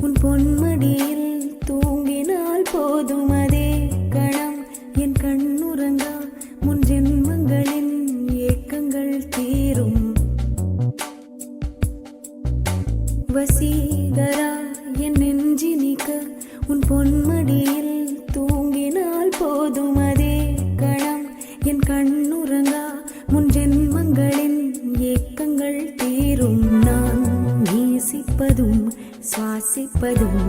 உன் பொன்மடியில் தூங்கினால் போதும் அதே கணம் என் கண்ணுறங்கா முன் ஜென்மங்களின் ஏக்கங்கள் தீரும். வசீகரா என் நெஞ்சினிக்க உன் பொன்மடியில் தூங்கினால் போதும் அதே கணம் என் கண்ணுறங்கா முன் ஜென்மங்களின் ஏக்கங்கள் தீரும். நான் நேசிப்பதும் சுவாசிப்பதும்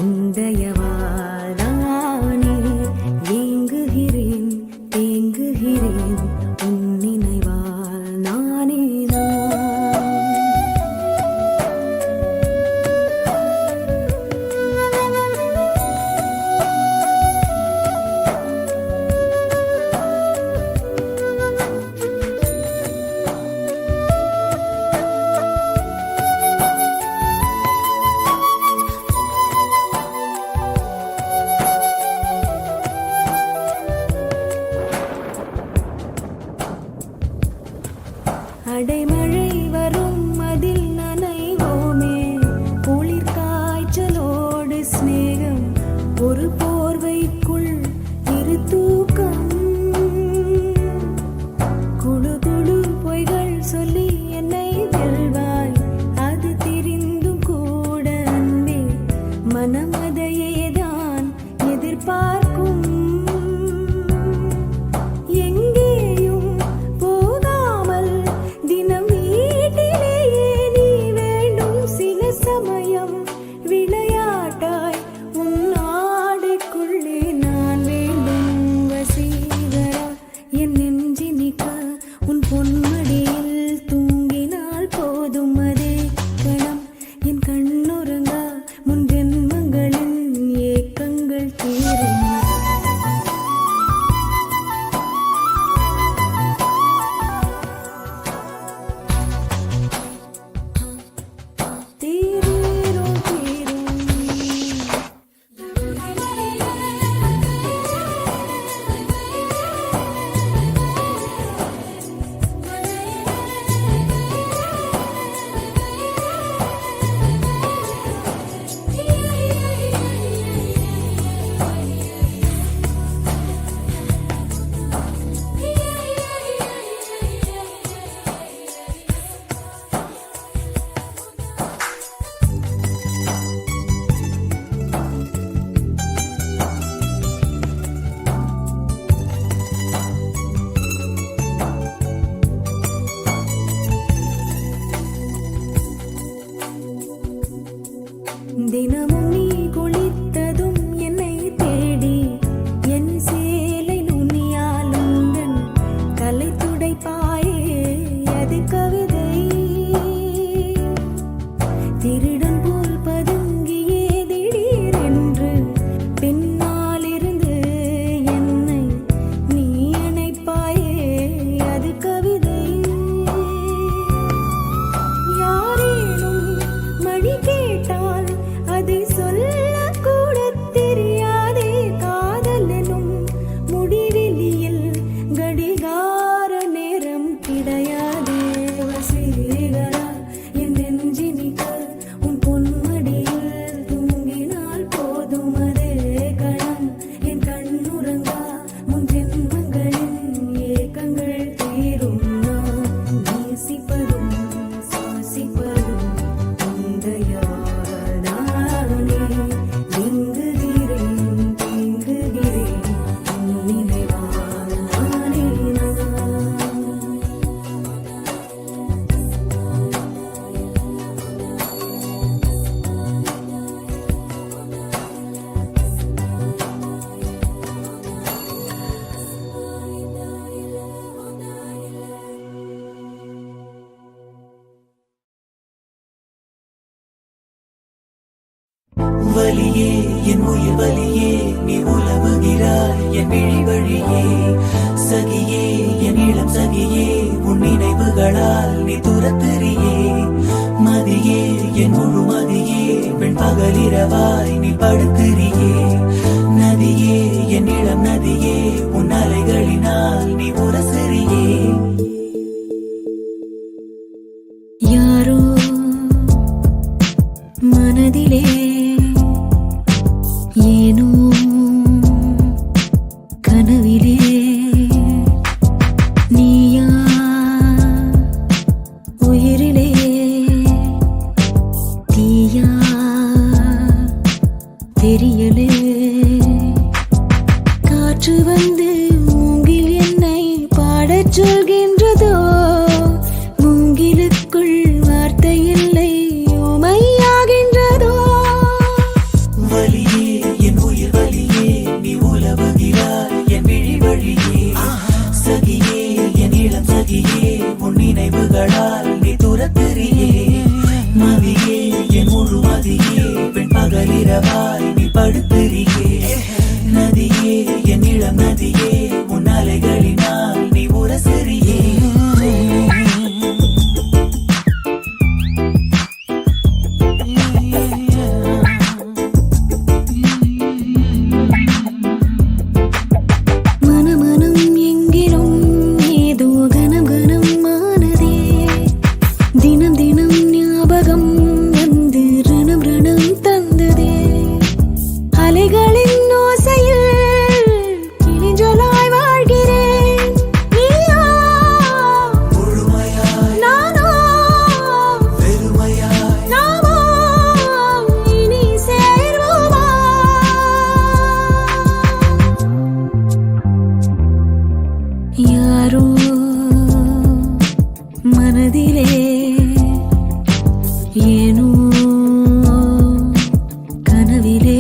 உந்தயவாதானே. ஏங்குகிறேன் தேங்குகிறேன் உன் நினைவால் நானே அடைமழை வரும் அதில் நனைவோமே. குளிர் காய்ச்சலோடு சிநேகம் ஒரு போர்வைக்குள் இரு தூக்கம். குழு குழு பொய்கள் சொல்லி என்னை வெல்வாய். அது தெரிந்தும் கூட அன்பே மனம் அதையேதான் எதிர்பார்க்கும். தினமும் நீ குளித்ததும் என்னை தேடி என் சேலை நுனியால் உந்தன் தலை துடைப்பாயே. அது கவிதை திருடன் போல் பதுங்கியே திடீரென்று பின்னாலிருந்து என்னை நீ அணைப்பாயே. அது கவிதை யாரேனும் மணி கேட்டால் அதை சொல்லக்கூட தெரியாதே. காதல் எனும் முடிவெளியில் கடிகார நேரம் கிடையாதே. வசீகரா என் நெஞ்சினிக்க உன் பொன்மடியில் தூங்கினால் போதும் அதே கணம் என் கண்ணுறங்கா முன் ஜென்மங்களின் ஏக்கங்கள் தீரும். நான் நேசிப்பதும் சுவாசிப்பதும் உந்தயா வலியே என் உயிர் வலியே நீ உலவுகிறாய் என் விழி வழியே. சகியே என் இளம் சகியே உன் நினைவுகளால் நீ துரத்தெறியே. மதியே என் முழு மதியே பெண் பகலிரவாய் நீ படுத்திரியே. நதியே என் இளம் நதியே உன் அலைகளினால் நீ உரசெறியே. யாரோ மன மனதிலே ஏனோ கனவிலே நீயா உயிரிலே தீயா தெரியலே காற்று வந்து மூங்கில் என்னை பாடச் சொல்கின்றதோ மூங்கிலுக்குள் வார்த்தை இல்லை ஊமையாகின்றதோ வலியே என் உயிர் வலியே நீ உலவுகிறாய் என் விழி வழியே சகியே என் இளம் சகியே உன் நினைவுகளால் நீ துரத்தெறியே மதியே என் முழு மதியே பெண் பகலிரவாய் நீ படுத்தெறியே நதியே என் இளம் நதியே உன் அலைகளினால் நீ உரசெறியே மனமனம் எங்கிலும் ஏதோ கனம் கனம் ஆனதே தினம் தினம் ஞாபகம் வந்து ரணம் ரணம் தந்ததே அலைகளின் ஓசையில் கிளிஞ்சலாய் வாழ்கிறேன் நீயா முழுமையாய் நானோ பெருமையாய் நாமோ இனி சேர்வோமா யாரோ மனதிலே ஏனோ கனவிலே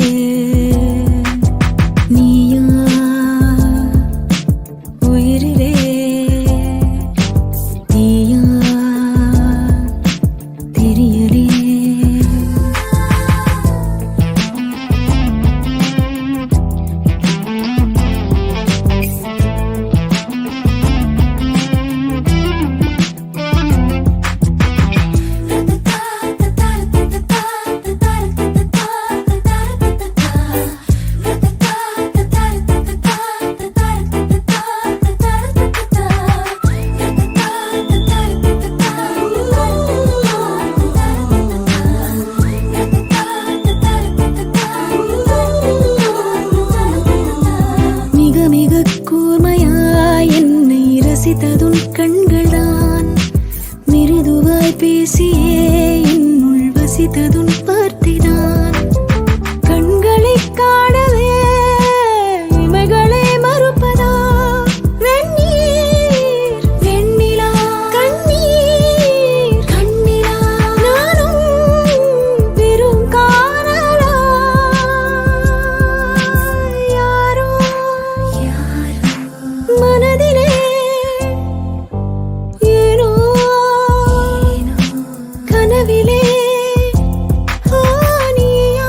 நீயா உயிரிலே தீயா தெரியலே மிக மிக கூர்மையாய் என்னை ரசித்ததுன் கண்கள்தான் மிருதுவாய் பேசியே என்னுள் வசித்ததுன் வார்த்தைதான் கண்களை காணவே இமைகளை மறுப்பதா வெந்நீர் வெண்ணிலா கண்ணீர் கண்ணிலா நானும் வெறும் காணலா யாரோ மனதிலே ஏனோ கனவிலே நீயா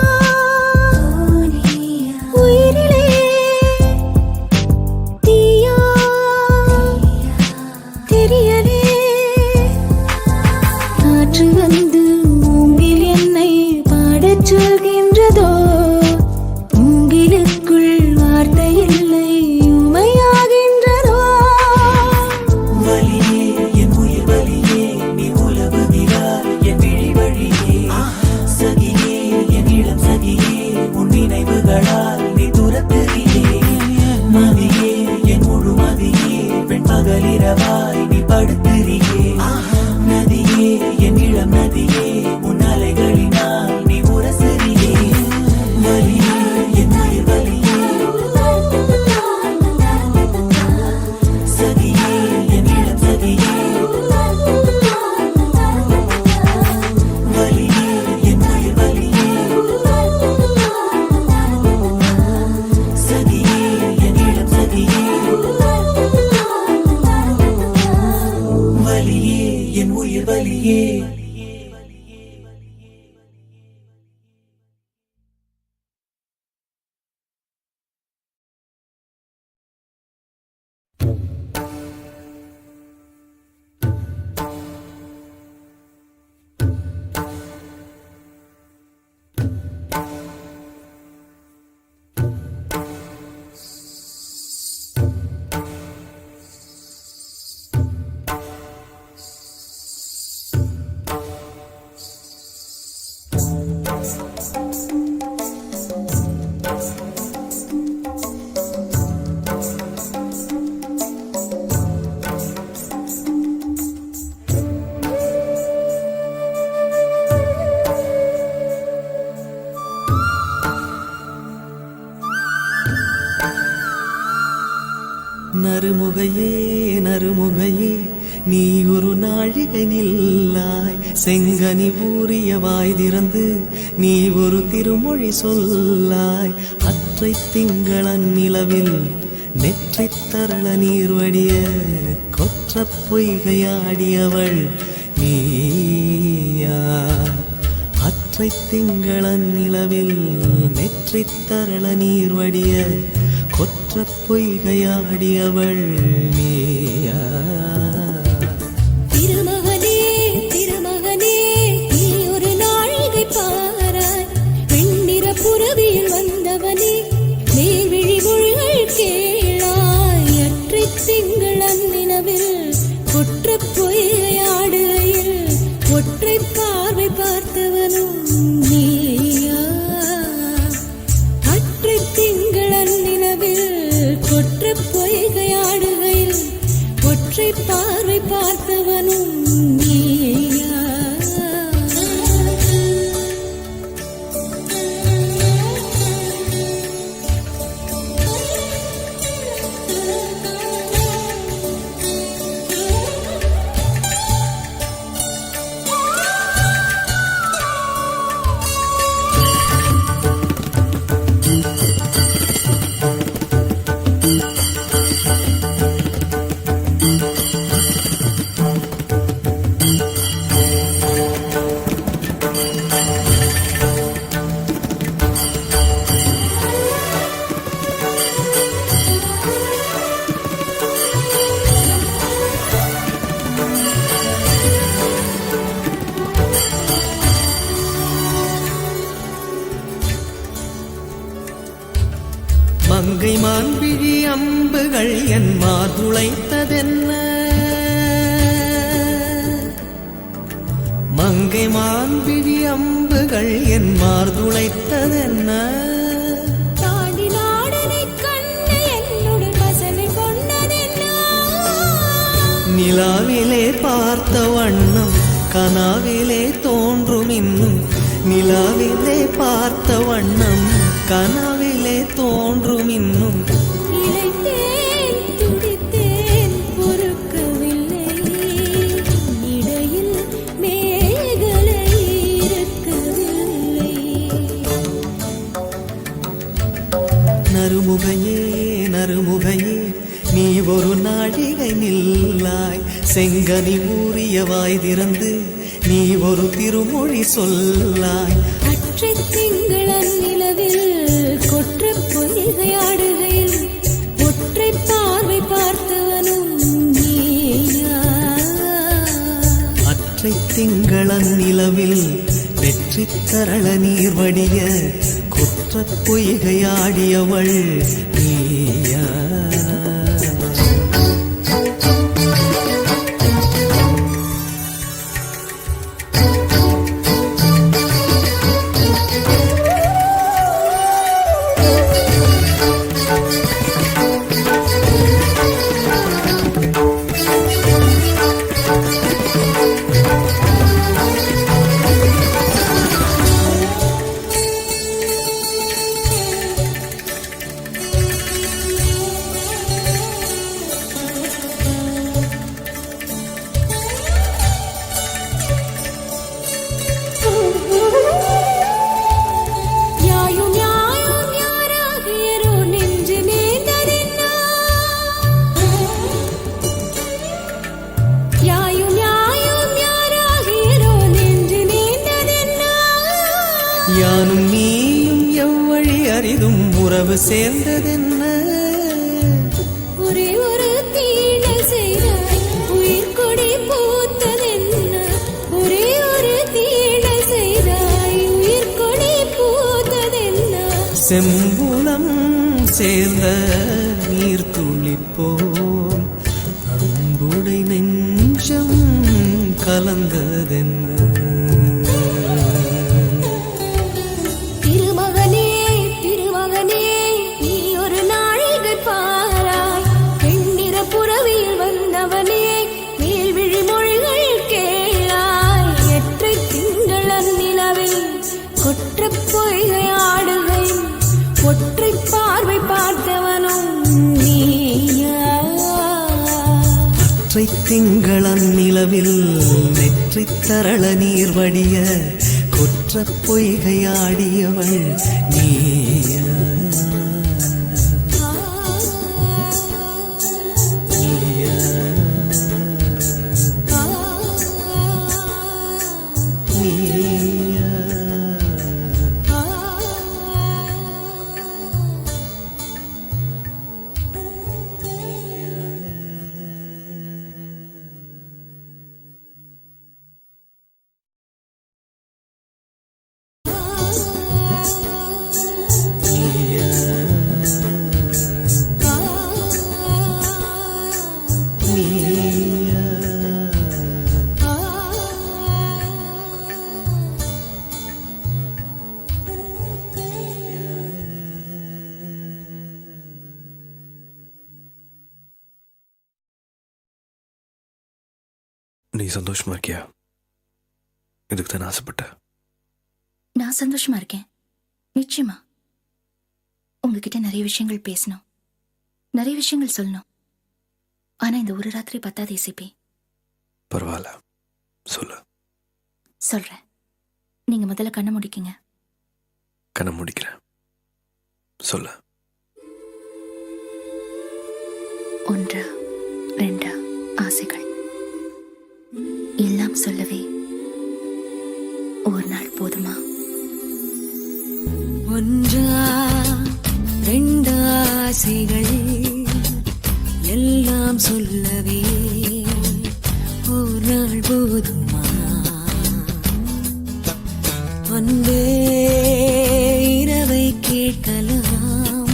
உயிரிலே தீயா தெரியலே காற்று வந்து மூங்கில் என்னை பாடச் சொல்கின்றதோ மூங்கிலுக்குள் வார்த்தை இல்லை ஊமையாகின்றதோ வலியே என் உயிர் வலியே நீ உலவுகிறாய் என் விழி வழியே சகியே என் இளம் சகியே உன் நினைவுகளால் நீ துரத்தெறியே மதியே என் முழு மதியே பெண் பகலிரவாய் நீ படுத்தெறியே நதியே என் இளம் நதியே உன் அலைகளினால் நீ உரசெறியே வலியே என் உயிர் வலியே சகியே என் இளம் சகியே வலியே என் உயிர் வலியே நறுமுகையே நறுமுகையே நீ ஒரு நாழிகை நில்லாய் செங்கனி ஊறிய வாய் திறந்து நீ ஒரு திருமொழி சொல்லாய் அற்றை திங்களன் நிலவில் நெற்றித் தரள நீர் வடிய கொற்ற பொய்கையாடியவள் நீயா அற்றை திங்களன் நிலவில் நெற்றித் தரள நீர் வடிய கொற்ற பொய்கையாடியவள் நீயா திருமகனே திருமகனே நீ ஒரு நாழிகை பாராய் வெண்ணிற புறவியில் வந்தவனே மேல்விழி மொழிகள் கேளாய் அற்றை திங்களன் நிலவில் கொற்ற பொய்கையாடுகையில் ஒற்றை பார்வை பார்த்தவனும் நீயா அற்றை திங்களன் நிலவில் கொற்ற பொய்கையாடுகையில் ஒற்றை பார்வை பார்த்தவனும் நீயா மங்கை மான்பிழி அம்புகள் என் மாதுளைத்ததென்ன மங்கை மான்பிழி அம்புகள் என் மார்துளைத்ததென்ன தாண்டி நாடனை கண்டு என்னுடன் வசனை கொண்டதென்ன நிலாவிலே பார்த்த வண்ணம் கனாவிலே தோன்றும் இன்னும் நிலாவிலே பார்த்த வண்ணம் கனாவிலே தோன்றும் இன்னும் இளைத்தேன் துடித்தேன் பொறுக்கவில்லை இடையில் மேகலை இருக்கவில்லை நறுமுகையே நறுமுகையே நீ ஒரு நாழிகை நில்லாய் செங்கனி ஊறிய வாய் திறந்து நீ ஒரு திருமொழி சொல்லாய் அற்றை திங்களன் நிலவில் கொற்ற பொய்கையாடுகையில் ஒற்றை பார்வை பார்த்தவனும் நீயா அற்றை திங்களன் நிலவில் வெற்றி தரள நீர் வடிய குற்ற பொய்கையாடியவள் நீயா யானும் நீயும் எவ்வழி அரிதும் உறவு சேர்ந்ததென்ன ஒரே ஒரு தீண்டல் செய்தாய் உயிர் கொடி பூத்ததென்ன ஒரே ஒரு தீண்டல் செய்தாய் உயிர் கொடி பூத்ததென்ன செம்புலம் சேர்ந்த நீர் துளிப்போம் அன்புடை நெஞ்சம் கலந்ததென்ன திருமகனே திருமகனே நீ ஒரு நாழிகை பாராய் வெண்ணிற புறவியில் வந்தவனே மேல்விழி மொழிகள் கேளாய் எற்றை திங்களன் நிலவில் கொற்ற பொய்கையாடுகை ஒற்றை பார்வை பார்த்தவனும் நீயா ஒற்றை திங்களன் நிலவில் நெற்றி தரள நீர் வடிய குற்ற பொய்கையாடியவள் நீயா நீயா நீயா நீ சந்தோஷமா இருக்கியா? இதுக்கு தான் ஆசைப்பட்ட. நான் சந்தோஷமா இருக்கேன், நிச்சயமா. உங்ககிட்ட நிறைய விஷயங்கள் பேசணும், நிறைய விஷயங்கள் சொல்லணும். ஆனா இந்த ஒரு ராத்திரி பத்தாது ஏசிபி. பரவாயில்ல, சொல்லு. சொல்றேன். நீங்க முதல்ல கண்ணை முடிக்கீங்க. கண்ணை முடிக்கிறேன், சொல்லு. 1 2 ஆசைகள் எல்லாம் சொல்லவே ஒரு நாள் போதுமா? 1 2 ஆசைகள் எல்லாம் சொல்லவே ஒரு நாள் போதுமா? அன்பே இரவை கேட்கலாம்,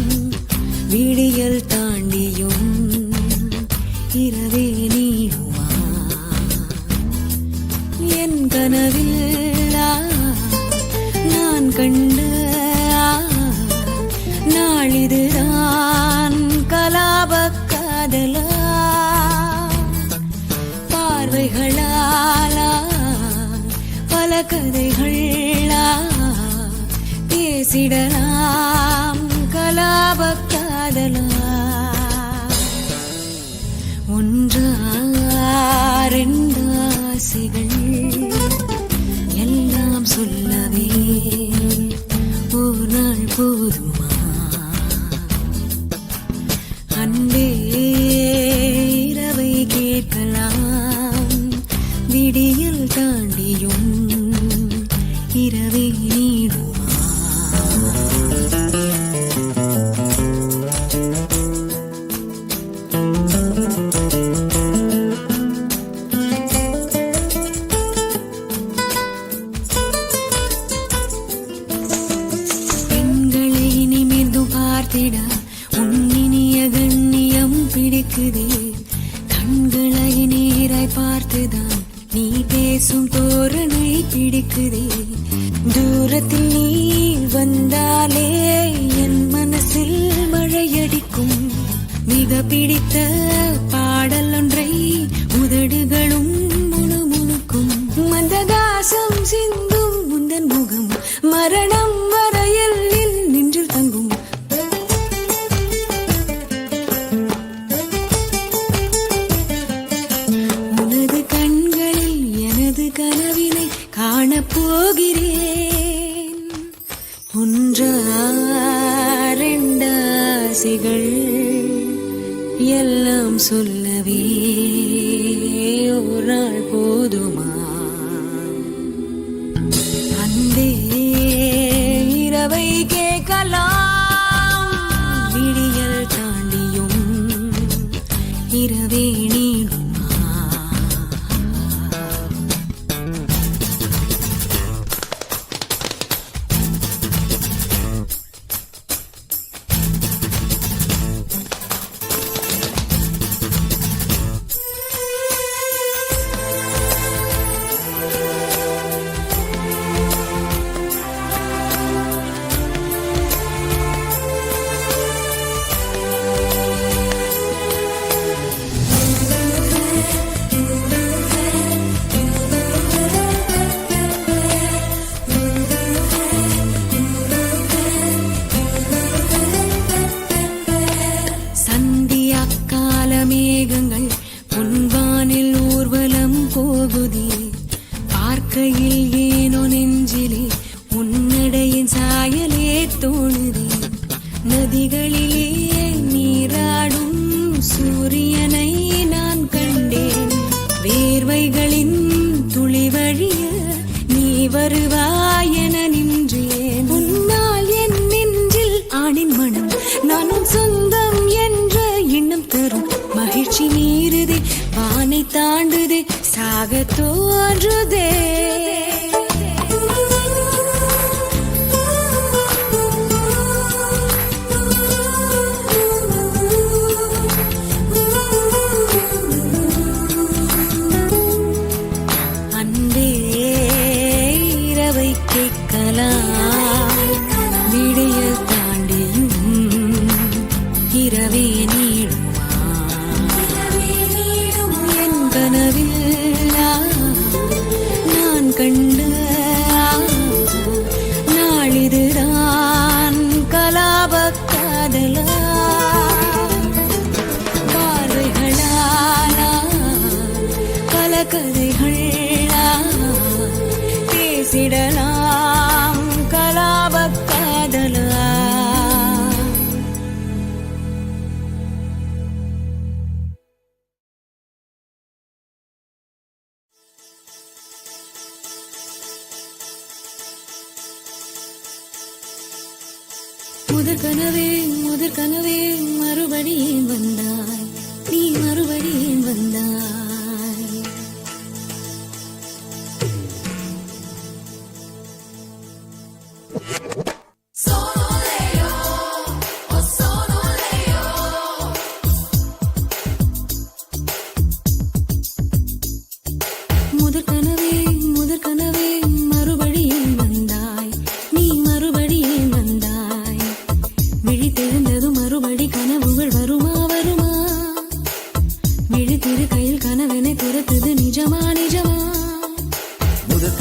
விடியல் தாண்டியும் இரவே நீடுமா? என் கனவில் நான் கண்ட நாளிதுதான் கலாப காதலா? பார்வைகளாலா பல கதைகளா பேசிடலாம் கலாப காதலா? 1 2 ஆசைகள் எல்லாம் சொல்லவே ஒரு நாள் போதுமா? அன்பே இரவை கேட்கலாம், விடியல் தாண்டியும் இரவே நீடுமா? உன்னினிய கண்ணியம் பிடிக்குதே, கண்களை நீராய் பார்த்துதான் நீ பேசும் தோரணை பிடிக்குதே. தூரத்தில் நீ வந்தாலே என் மனசில் மழையடிக்கும். மிக பிடித்த பாடல் ஒன்றை உதடுகளும் முணுமுணுக்கும். மந்தகாசம் சிந்தும் முந்தன் முகம் மரணம் வரையில் நின்றில் தங்கும். கனவினை காணப்போகிறேன். 1 2 ஆசைகள் எல்லாம் சொல்லவே ஒரு நாள் போதுமா? அன்பே இரவை கேட்கலாம், விடியல் தாண்டியும் இரவே நீடும். தோணுதே நதிகளிலே நீராடும் சூரியனை நான் கண்டேன் வேர்வைகளின் துளி வழிய நீ வருவாய் என நின்றேன் உன்னால் என் நெஞ்சில் ஆணின் மனம் நானும் சொந்தம் என்ற எண்ணம் தரும் மகிழ்ச்சி மீறுதே வானை தாண்டுதே சாக தோன்றுதே அன்பே இரவை கேட்கலாம் விடியல் தாண்டியும் இரவே நீடுமா என் கனவில் நான் கண்ட நாளிதுதான் கலாப காதலா பார்வைகளாலா பல கதைகளா பேசிடலாம் கலாப காதலா முதற் கனவே மறுபடியும் வந்தாய் நீ மறுபடியும் வந்தாய் முதற் கனவே மறுபடியும் வந்தாய் நீ மறுபடியும் வந்தாய் விழித்தெழுந்ததும் மறுபடி கனவுகள் வருமா வருமா விழித்திரு கையில் கனவெனை துரத்துது நிஜமா நிஜமா முதற்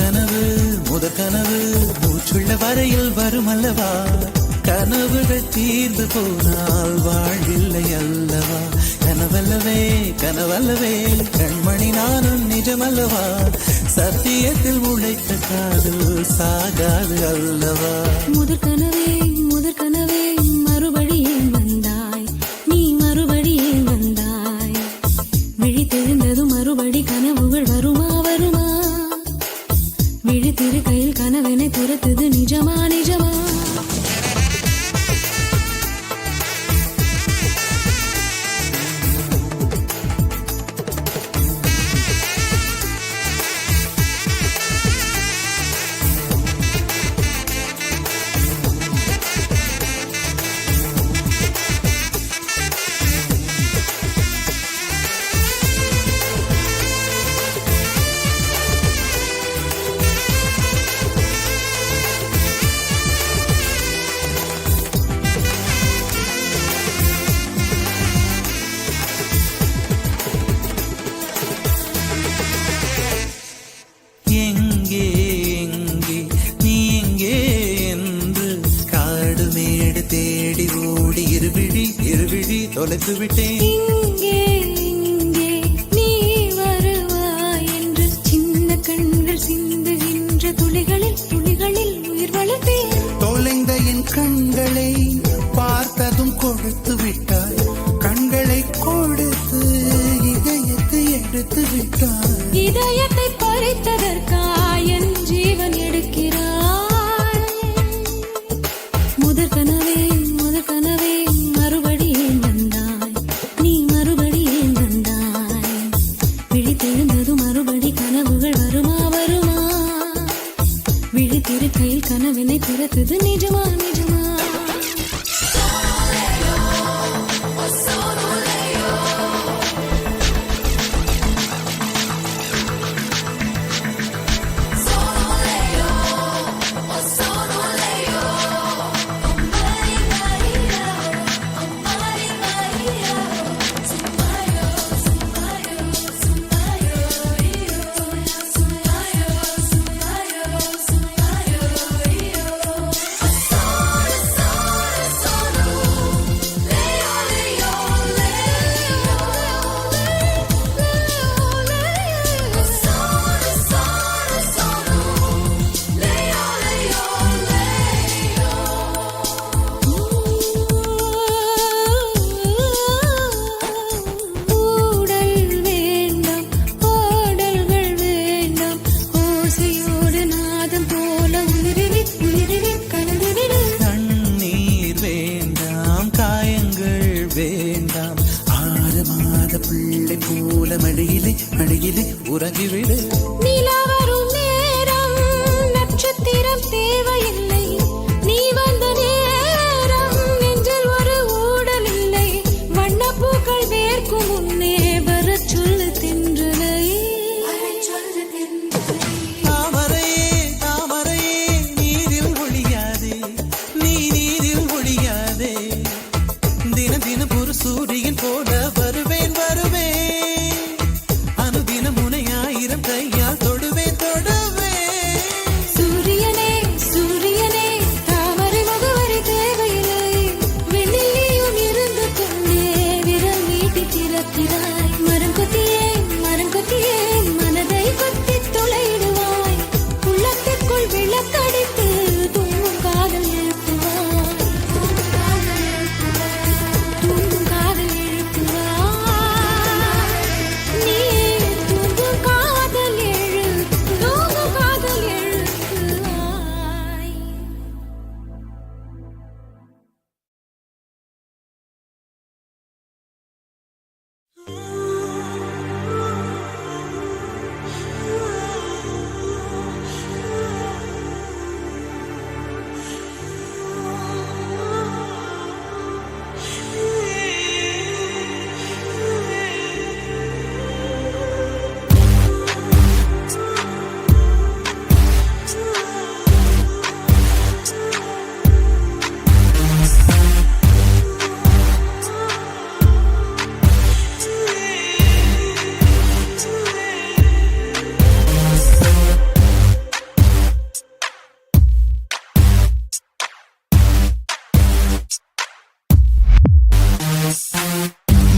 கனவு மூச்சுள்ள வரையில் வரும் அல்லவா கனவுகள் தீர்ந்து போனால் வாழ்வில்லை அல்லவா கனவல்லவே கண்மணி நானும் நிஜமல்லவா சத்தியத்தில் உழைத்த காதல் சாகாது அல்லவா முதற் கனவே மறுபடியும் வந்தாய் நீ மறுபடியும் வந்தாய் விழித்தெழுந்ததும் மறுபடி கனவுகள் வருமா வருமா விழித்திரு கையில் கனவெனை துரத்துது நிஜமா நிஜமா தொலைத்து விட்டேன் இங்கே நீ வருவாய் என்று சின்ன கண்கள் சிந்துகின்ற துளிகளில் உயிர் வளர்த்தேன் தொலைந்த என் கண்களை பார்த்ததும் கொடுத்து விட்டாய் கண்களை கொடுத்து இதயத்தை எடுத்து விட்டாய் இதயத்தை பறித்ததற்காய் என் ஜீவன் எடுக்கிறாய் முதற் கனவே மறுபடியும் வந்தாய் நீ மறுபடியும் வந்தாய் விழித்தெழுந்ததும் மறுபடி கனவுகள் வருமா வருமா விழித்திரு கையில் கனவினை துரத்துது நிஜமா நிஜமா உறங்கிவிடு. நிலா வரும் நேரம் நட்சத்திரம் தேவையில்லை. நீ வந்த நேரம் நெஞ்சில் ஒரு ஊடல் இல்லை. வண்ணப்பூக்கள் வேர்க்கும் முன்னே வரச் சொல்லு தென்றலை. தாமரையே தாமரையே நீரில் ஒழியாதே, நீ நீரில் ஒழியாதே. தினம் தினம் ஒரு சூரியன் போல வருவேன் வருவேன். அனுதினம் உன்னை 1000 கையால் தொடுவேன் தொடுவேன். சூரியனே சூரியனே தாமரை முகவரி தேவையில்லை. வெண்ணிலையும் இருந்து கொண்டே விரல் நீட்டி திறக்கிறாய். மரம் கொத்தியே மனதை கொத்தி தொலைடுவாய். உள்ளத்திற்குள் விளக்கடித்து தூங்கும் காதல் எழுப்புவாய். தூங்கும் காதல் எழுப்புவாய். நீ தூங்கும் காதல் தூங்கும் காதல் எழுப்புவாய்.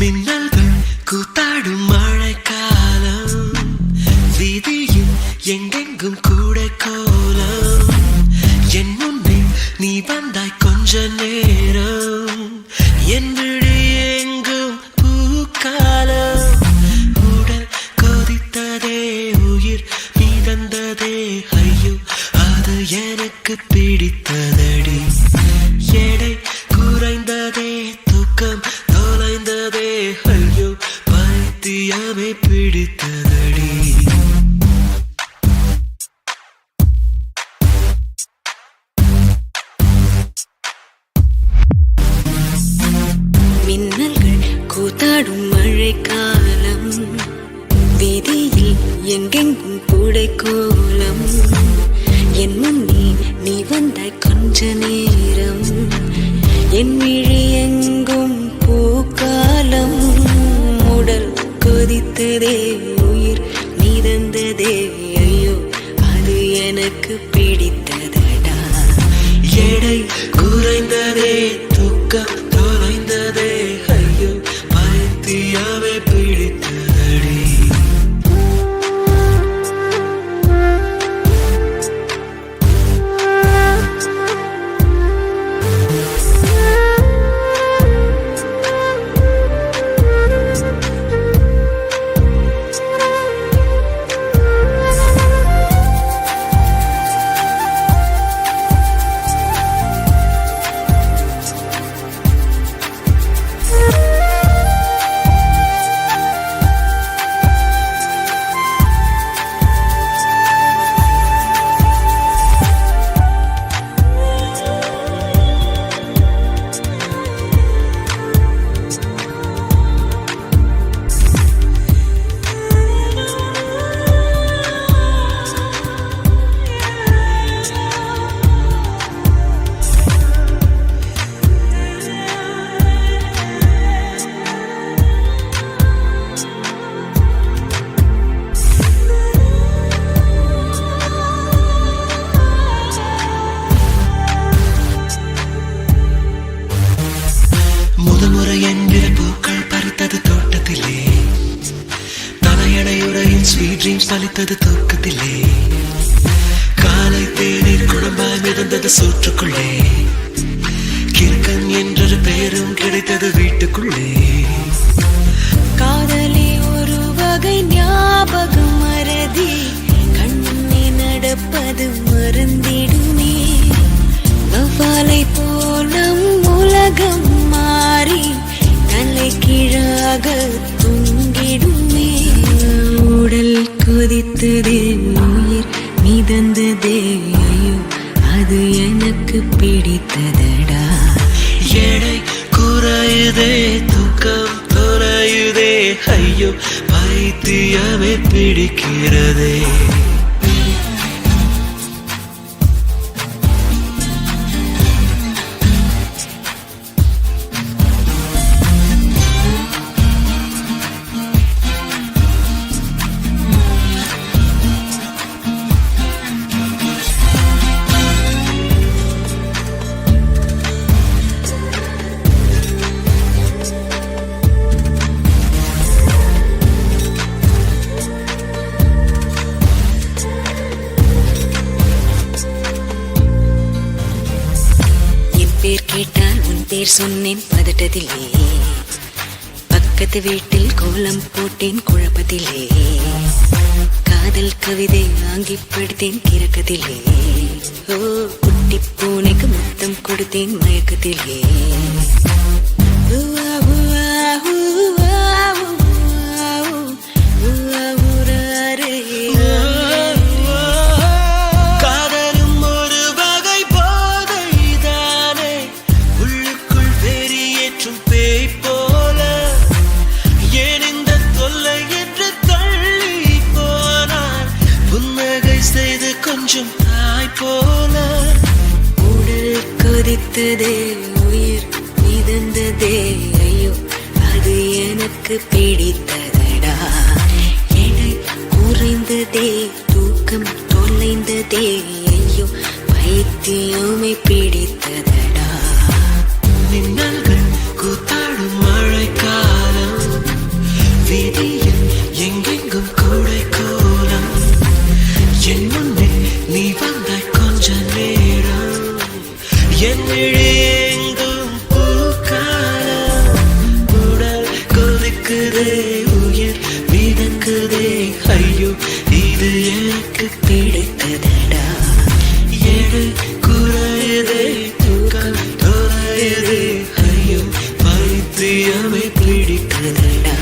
மின்னல்கள் கூத்தாடும் மழைக்காலம், வீதியில் எங்கெங்கும் கூட கோலம். என் முன்னே நீ வந்தாய் கொஞ்ச நேரம், என் விழி எங்கும் பூக்காலம். உடல் கொதித்ததே, உயிர் மிதந்ததே, ஐயோ அது எனக்கு பிடித்ததடி. எடை குறைந்ததே, தூக்கம் தொலைந்ததே, ஐயோ பைத்தியமே பிடித்ததடி. மின்னல்கள் கூத்தாடும் மழைக்காலம், வீதியில் எங்கெங்கும் கூடை கோலம். என் முன்னே நீ வந்தாய் கொஞ்ச நேரம், என் விழி எங்கும் பூக்காலம். உடல் கொதித்ததே, உயிர் மிதந்ததே, ஐயோ அது எனக்கு பிடித்ததடா. எடை குறைந்ததே, தூக்கம் தொலைந்ததே, ஐயோ பைத்தியமே பிடித்ததடி. ஸ்வீட் ட்ரீம்ஸ் பலித்தது தூக்கத்திலே, காலை தேநீர் குழம்பாய் மிதந்தது சூற்றுக்குள்ளே, கிறுக்கன் என்றொரு பெயரும் கிடைத்தது வீட்டுக்குள்ளே. காதலி ஒரு வகை ஞாபகம் மறதி, கண்ணே நடப்பது மறந்திடுமே. வவ்வாலை போல் நம் உலகம் மாறி தலை கீழாக தூங்கிடுமே. உடல் கொதித்ததே உயிர் மிதந்ததே ஐயோ அது எனக்கு பிடித்ததடா எடை குறையுதே தூக்கம் துறையுதே ஐயோ பைத்தியமே பிடிக்கிறதே பேர் கேட்டால் உன் பேர் சொன்னேன் பதட்டத்திலே பக்கத்து வீட்டில் கோலம் போட்டேன் குழப்பத்திலே காதல் கவிதை வாங்கி படித்தேன் கிறக்கத்திலே ஓ குட்டி பூனைக்கு முத்தம் கொடுத்தேன் மயக்கத்திலே ஊவா, ஊவா, ஊவா, ஊவா, ஊவா, ஊராரே. காதலும் ஒரு வகை போதைதானே உள்ளுக்குள் வெறியேற்றும் பேய் போல ஏன் இந்த தொல்லை என்று தள்ளி போனான் புன்னகை செய்து கொஞ்சம் தாய் போல உடல் கொதித்ததே உயிர் மிதந்ததே ஐயோ அது எனக்கு பிடித்ததடா எடை குறைந்ததே தூக்கம் தொலைந்ததே ஐயோ பைத்தியமே பிடித்ததடா மின்னல்கள் கூத்தாடும் மழைக்காலம் வீதியில் எங்கெங்கும் கோடை கோலம் என் முன்னே நீ வந்த கொஞ்ச நேரம் என் நிழி எங்கும் பூக்காலம் உடல் கொதிக்குதே உயிர் மிதக்குதே ஐயோ இது எனக்கு பிடித்ததடா எடை குறையுதே தூக்கம் தொலையுதே ஐயோ பைத்தியமே பிடிக்குதடா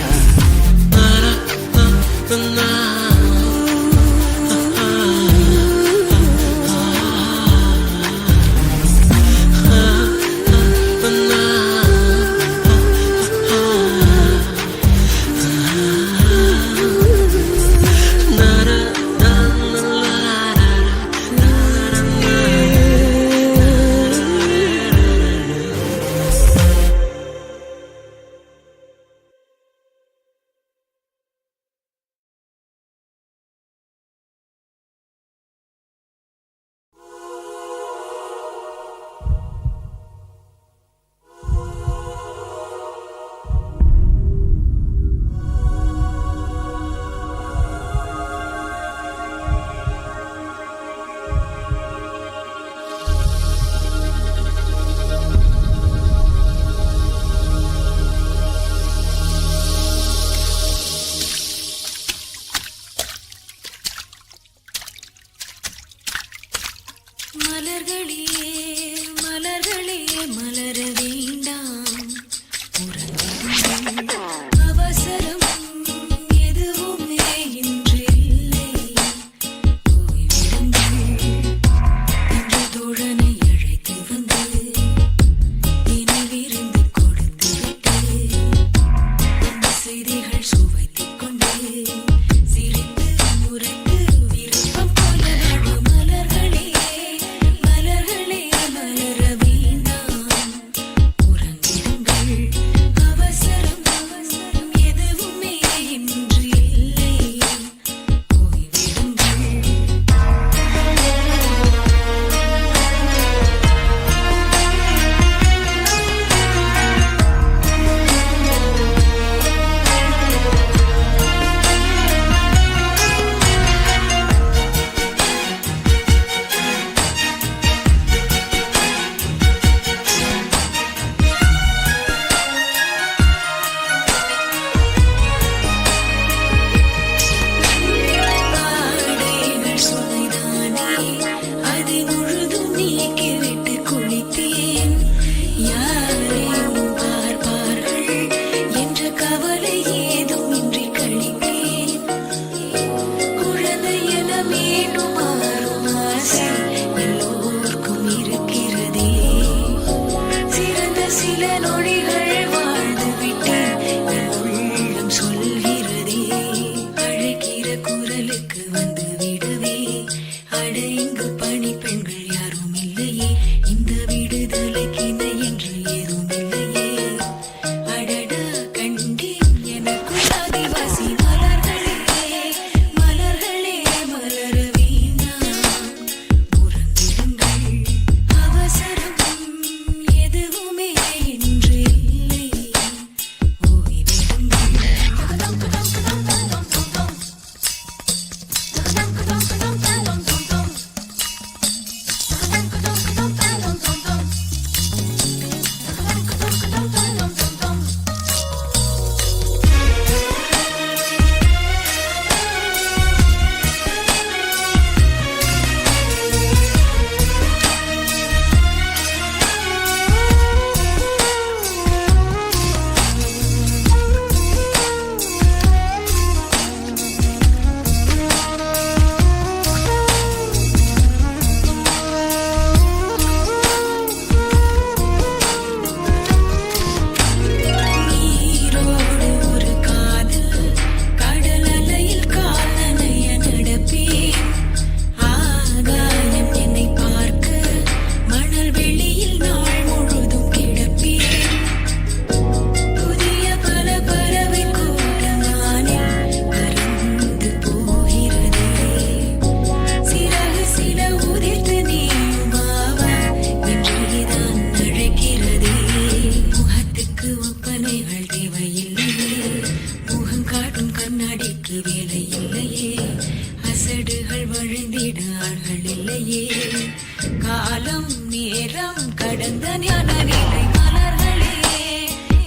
ஞான நிலை மலர்களே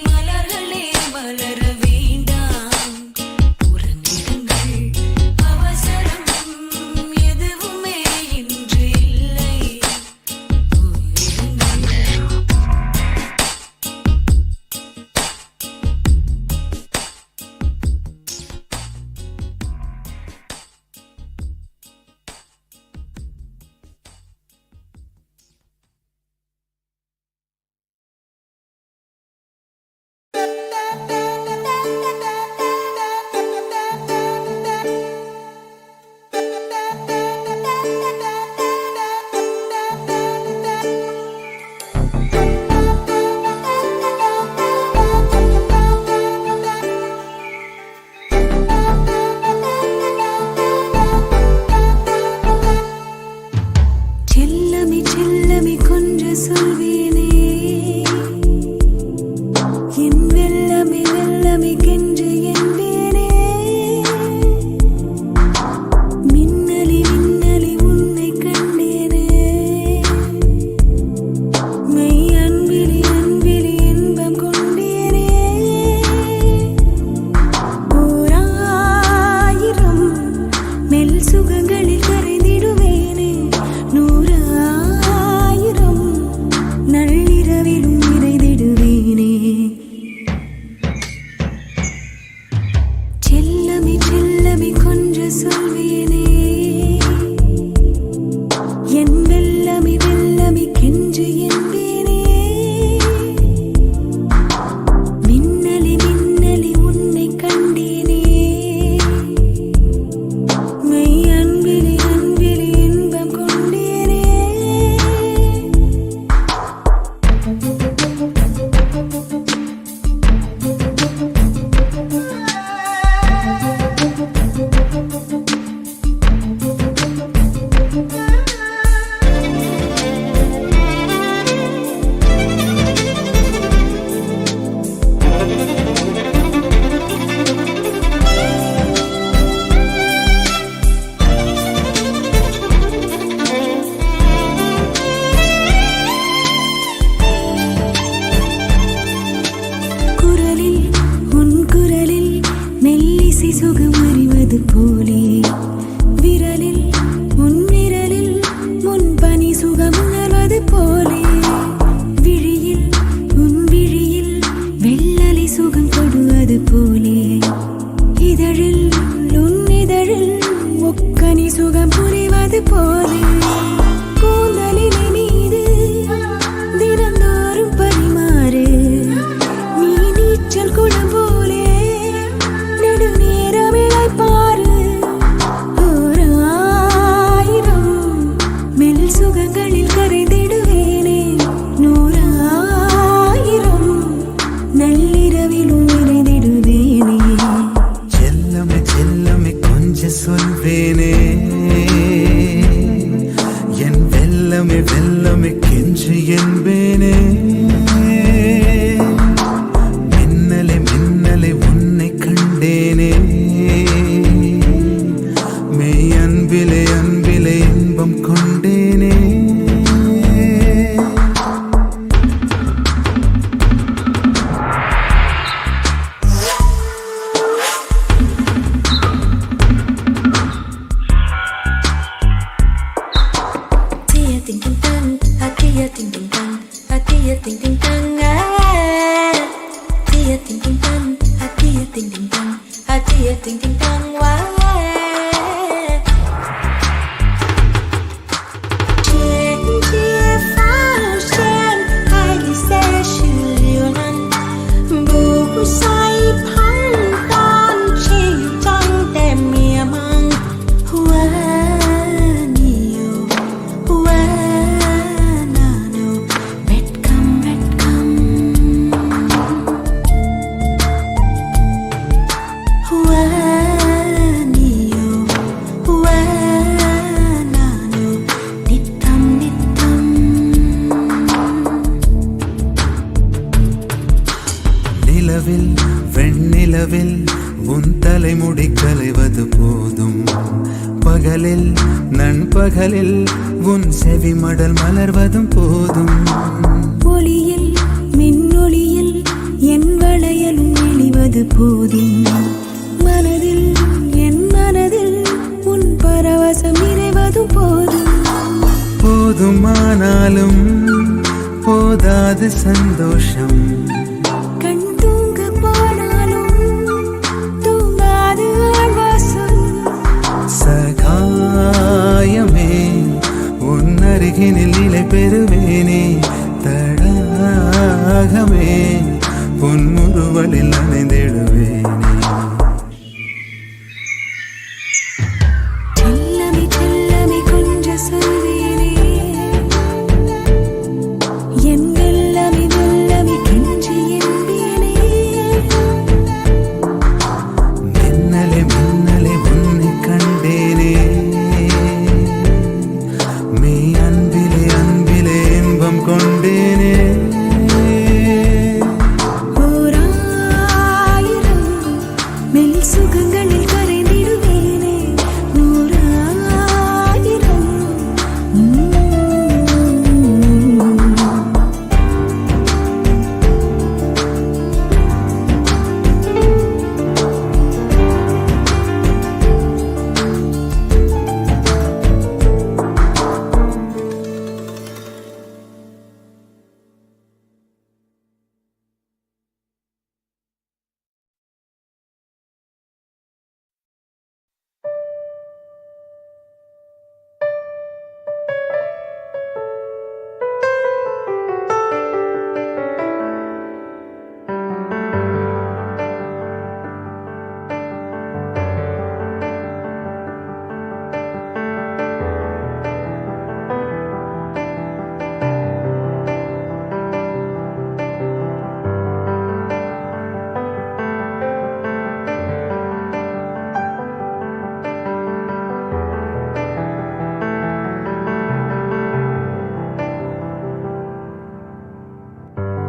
மலர்களே மலர வேண்டாம் உறங்கிடுங்கள் அவசரம் எதுவுமே இன்று இல்லை செல்லமே செல்லமே கொஞ்சம் சொல்வேனே என் வெல்லமே வெல்லமே கென்று என்பேனே மின்னலி மின்னலி உன்னை கண்டேனே மெய் அன்பிலி அன்பிலி இன்பம் கொண்டேனே ஓராயிரம் மெல் சுகங்களில் கரைந்திடுவேனே 100,000 நள்ளிரவிலும் நிறைந்திடுவேனே செல்லமே செல்லமே கொஞ்சம் சொல்வேனே என் வெல்லமே வெல்லமே கென்று என்பேனே மின்னலி மின்னலி உன்னை கண்டேனே மெய் அன்பிலி அன்பிலி இன்பம் கொண்டேனே குரலில் உன் குரலில் மெல்லிசை சுகம் அறிவது போலே விரலில் உன் விரலில் முன் பனி சுகம் உணர்வது போலே விழியில் உன் விழியில் வெள்ளலை சுகம் தொடுவது போலே இதழில் உன் இதழில் முக்கனி சுகம் புரிவது போலே கூந்தலினை மீது தினந்தோறும் பரிமாறு நீ நீச்சல் குளம் போலே நெடுநேரம் இளைப்பாறு 100,000 மெல் சுகங்களில் கரைந்திடுவேனே 100,000 நள்ளிரவிலும் நிறைந்திடுவேனே செல்லமே செல்லமே கொஞ்சம் சொல்வேனே என் வெல்லமே வெல்லமே கென்று என்பேனே மின்னலே மின்னலே உன்னை கண்டேனே மெய் அன்பிலே அன்பிலே இன்பம் கொண்டேனே Tia ting ting tang, tia ting ting tang, tia ting ting tang, tia ting ting tang, tia ting ting tang, tia ting ting tang, வெண்ணிலவில் உன் தலைமுடி கலைவது போதும். பகலில் நண்பகலில் உன் செவிமடல் மலர்வதும் போதும். ஒளியில் மின்னொளியில் என் வளையலும் நெளிவது போதும். மனதில் என் மனதில் உன் பரவசம் நிறைவது போதும். போதுமானாலும் போதாது சந்தோஷம். கண் தூங்க போனாலும் தூங்காது ஆழ்வாசம். சகாயமே உன் அருகினில் நிலை பெறுவேனே. தடாகமே உன் முறுவலில் நனைந்திடுவேனே. செல்லமே செல்லமே கொஞ்ச சொல்வேனே. என் வெல்லமே வெல்லமே கெஞ்சி என்பேனே. மின்னலே மின்னலே உன்னை கண்டேனே. மெய் அன்பிலே அன்பிலே இன்பம் கொண்டேனே. ஓராயிரம் மெல் சுகங்களில் கரைந்திடுவேனே. நூறாயிரம்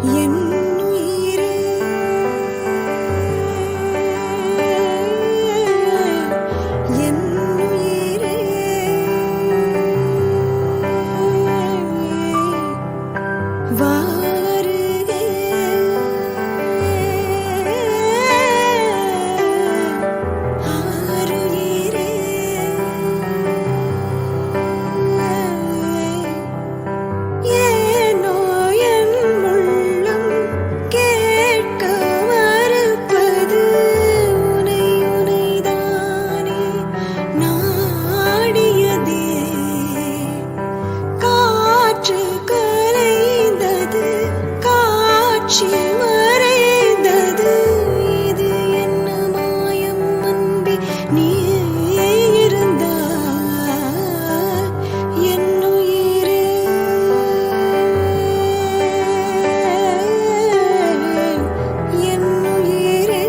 என் உயிரே. என் உயிரே. வாருகே. ஆருயிரே. ஏனோ என் உள்ளம் கேட்க மறுப்பது உனை உனைதானே நாடியதே. காற்று கலைந்தது காட்சி மறைந்தது. இது என்ன மாயம் அன்பே நீ இருந்தால் என் உயிரே. என் உயிரே.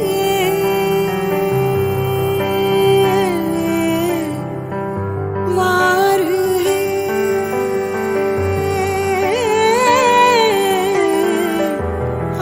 வாருகே. ஆ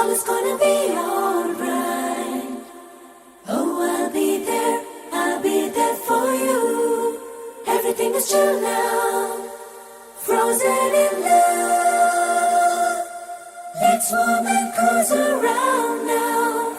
all is gonna be alright. Oh, I'll be there for you. Everything is chill now, frozen in love. Let's warm and cruise around now.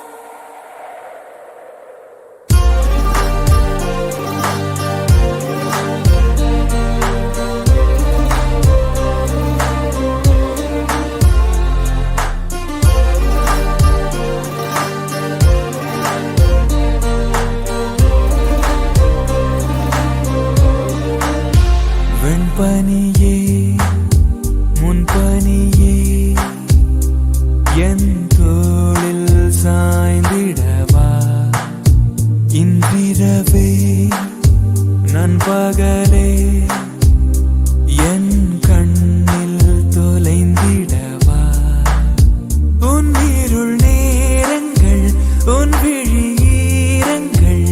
வெண்பனியே முன்பனியே என் தோளில் சாய்ந்திடவா இன்றிரவே நண்பகலே என் கண்ணில் தொலைந்திடவா உன் இருள் நேரங்கள் உன் விழியீரங்கள்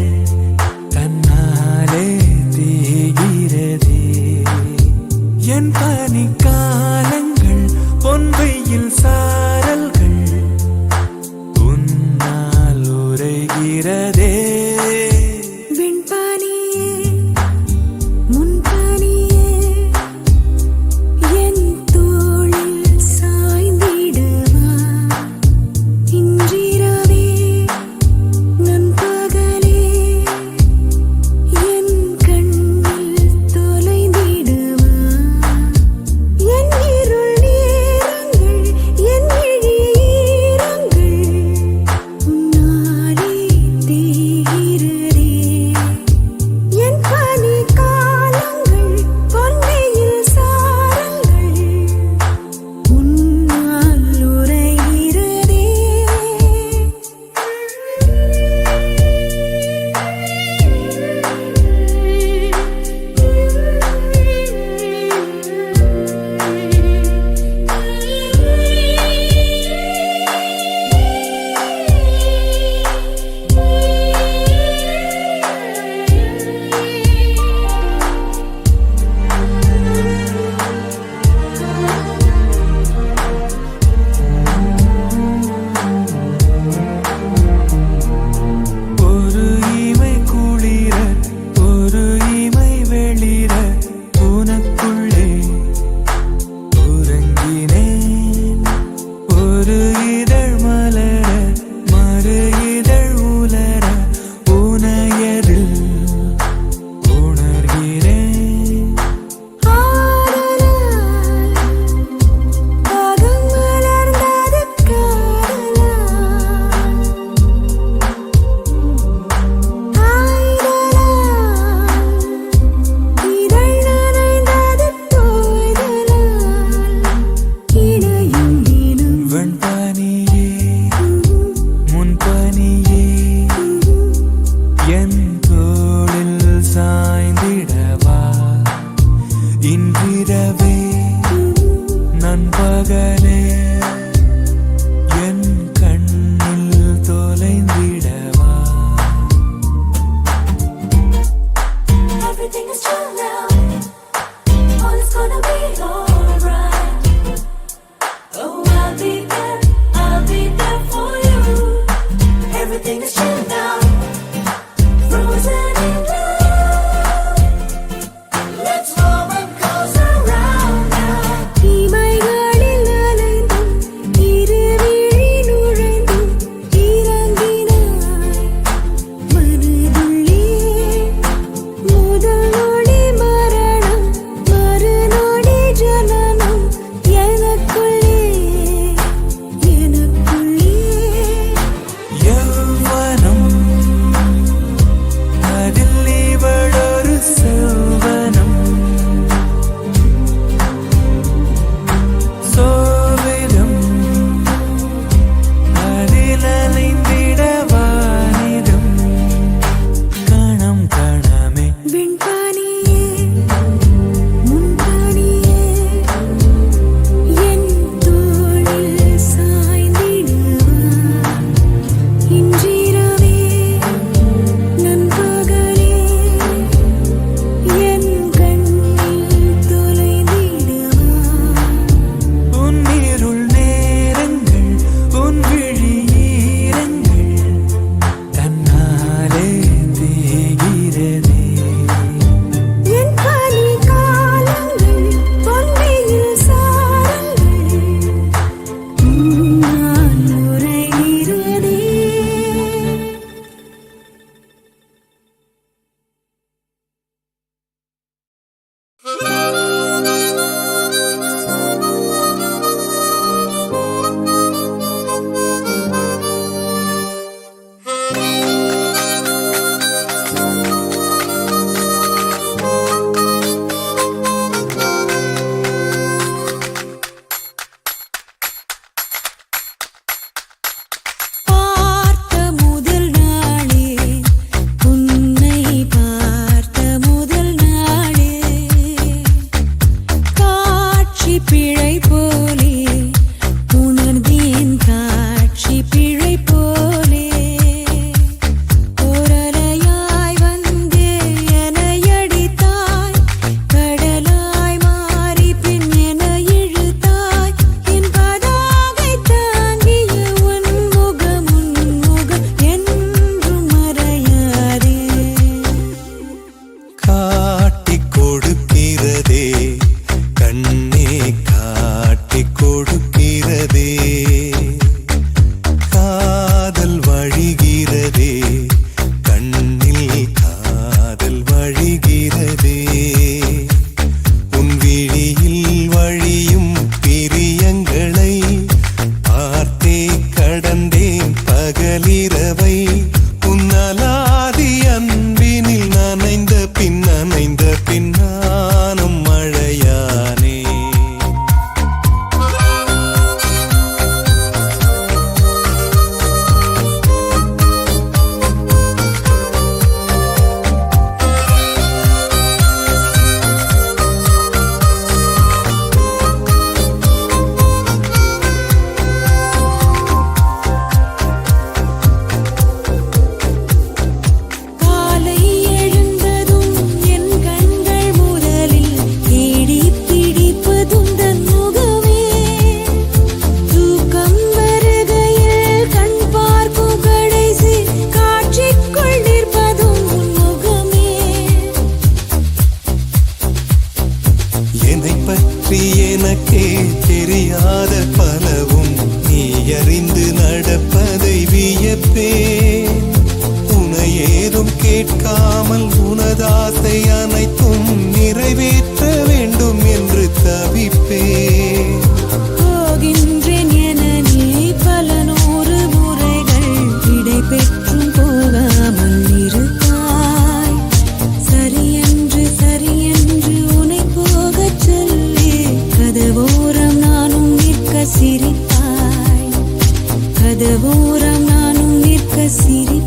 தன்னாலே தேகிறதே என் பனிக்காலங்கள் பொன்வெயில் சாரல்கள் உன்னால் உரைகிறதே விண்பனியே முன்பனியே என் தோளில் சாய்ந்திடவா இன்றிரவே நண்பகலே என் கண்ணில் தொலைந்திடவா என் இருள் நேரங்கள் என் விழியீரங்கள் உன்னாலே தேகிறதே என் பனிக்காலங்கள் பொன்வெயில் சாரல்கள் உன்னால் உரைகிறதே. ஒரு இமை குளிர ஒரு இமை வெளிர உனக்குள்ளே உறங்கினேன் ஒரு இதழ் மலர மறு இதழ் உலர உனையதில் உணர்கிறேன் ஆதலால் பாகம் மலர்ந்தது காதலால் ஆய்தலால் இதழ் நனைந்தது தோய்தலால் இடையும் தினம் வெண்பனியே தெரிந்து நடப்பதை வியப்பேன். உனை ஏதும் கேட்காமல் உனதாசை அனைத்தும் நிறைவேற்ற வேண்டும் என்று தவிப்பேன். போகின்றேன் என நீ பல நூறு முறைகள் விடை பெற்றும் போகாமல் இருப்பாய். சரியென்று உனை போகச் சொல்லி கதவோரம் நானும் நிற்க சிரிப்பாய். கதவோரம் நானும் நிற்க சிரிப்பாய்.